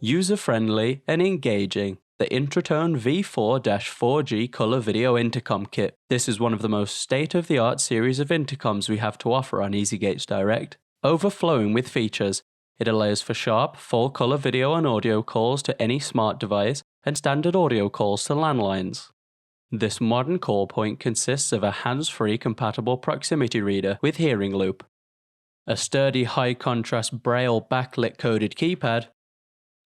User-friendly and engaging. The Intratone V4-4G Colour Video Intercom Kit. This is one of the most state-of-the-art series of intercoms we have to offer on EasyGates Direct. Overflowing with features, it allows for sharp, full-colour video and audio calls to any smart device and standard audio calls to landlines. This modern call point consists of a hands-free compatible proximity reader with hearing loop, a sturdy high-contrast braille backlit coded keypad,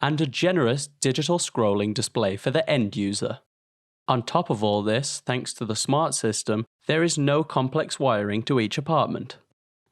and a generous digital scrolling display for the end user. On top of all this, thanks to the smart system, there is no complex wiring to each apartment.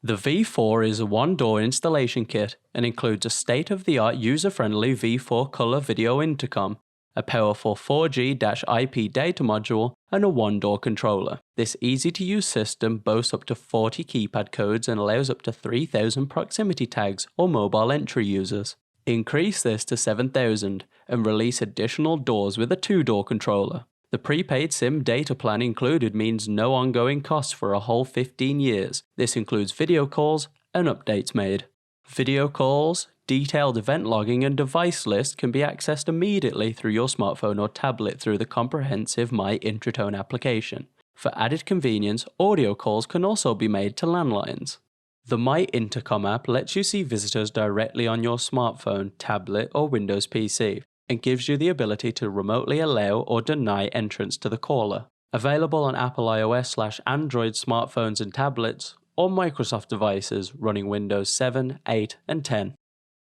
The V4 is a one-door installation kit and includes a state-of-the-art user-friendly V4 Colour Video Intercom, a powerful 4G-IP data module, and a one-door controller. This easy-to-use system boasts up to 40 keypad codes and allows up to 3,000 proximity tags or mobile entry users. Increase this to 7,000 and release additional doors with a two-door controller. The prepaid SIM data plan included means no ongoing costs for a whole 15 years. This includes video calls and updates made. Video calls, detailed event logging and device list can be accessed immediately through your smartphone or tablet through the comprehensive My Intratone application. For added convenience, audio calls can also be made to landlines. The My Intercom app lets you see visitors directly on your smartphone, tablet or Windows PC and gives you the ability to remotely allow or deny entrance to the caller. Available on Apple iOS/Android smartphones and tablets or Microsoft devices running Windows 7, 8 and 10.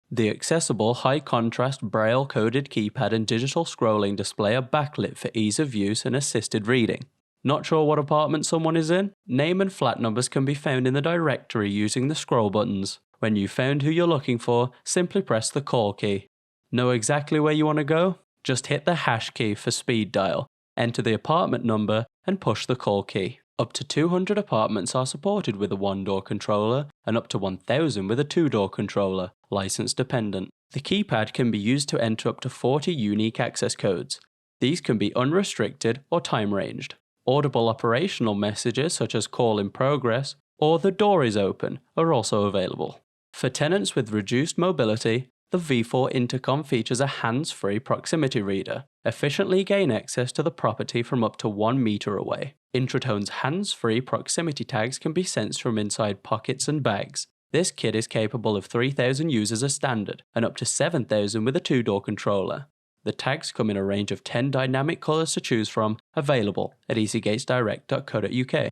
The accessible high-contrast braille-coded keypad and digital scrolling display are backlit for ease of use and assisted reading. Not sure what apartment someone is in? Name and flat numbers can be found in the directory using the scroll buttons. When you've found who you're looking for, simply press the call key. Know exactly where you want to go? Just hit the hash key for speed dial, enter the apartment number and push the call key. Up to 200 apartments are supported with a one-door controller and up to 1,000 with a two-door controller, license dependent. The keypad can be used to enter up to 40 unique access codes. These can be unrestricted or time-ranged. Audible operational messages such as call in progress or the door is open are also available. For tenants with reduced mobility, the V4 Intercom features a hands-free proximity reader. Efficiently gain access to the property from up to 1 meter away. Intratone's hands-free proximity tags can be sensed from inside pockets and bags. This kit is capable of 3,000 users as standard and up to 7,000 with a two-door controller. The tags come in a range of 10 dynamic colours to choose from, available at easygatesdirect.co.uk.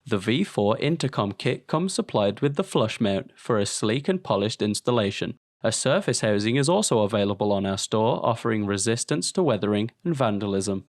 The V4 Intercom Kit comes supplied with the flush mount for a sleek and polished installation. A surface housing is also available on our store, offering resistance to weathering and vandalism.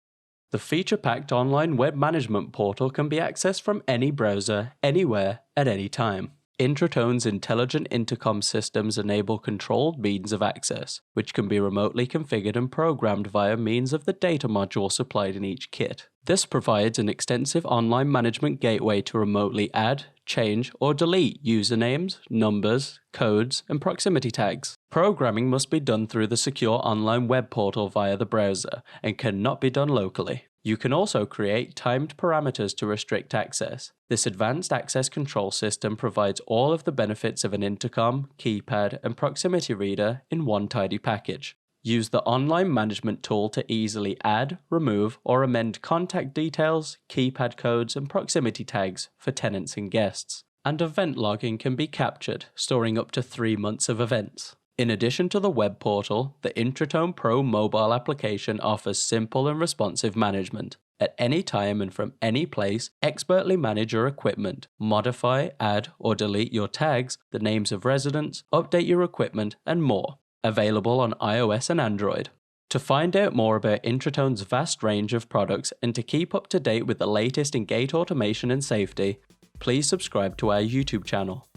The feature-packed online web management portal can be accessed from any browser, anywhere, at any time. Intratone's intelligent intercom systems enable controlled means of access, which can be remotely configured and programmed via means of the data module supplied in each kit. This provides an extensive online management gateway to remotely add, change, or delete usernames, numbers, codes, and proximity tags. Programming must be done through the secure online web portal via the browser and cannot be done locally. You can also create timed parameters to restrict access. This advanced access control system provides all of the benefits of an intercom, keypad, and proximity reader in one tidy package. Use the online management tool to easily add, remove, or amend contact details, keypad codes, and proximity tags for tenants and guests. And event logging can be captured, storing up to 3 months of events. In addition to the web portal, the Intratone Pro mobile application offers simple and responsive management. At any time and from any place, expertly manage your equipment, modify, add, or delete your tags, the names of residents, update your equipment, and more. Available on iOS and Android. To find out more about Intratone's vast range of products and to keep up to date with the latest in gate automation and safety, please subscribe to our YouTube channel.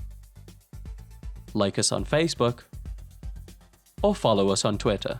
Like us on Facebook, or follow us on Twitter.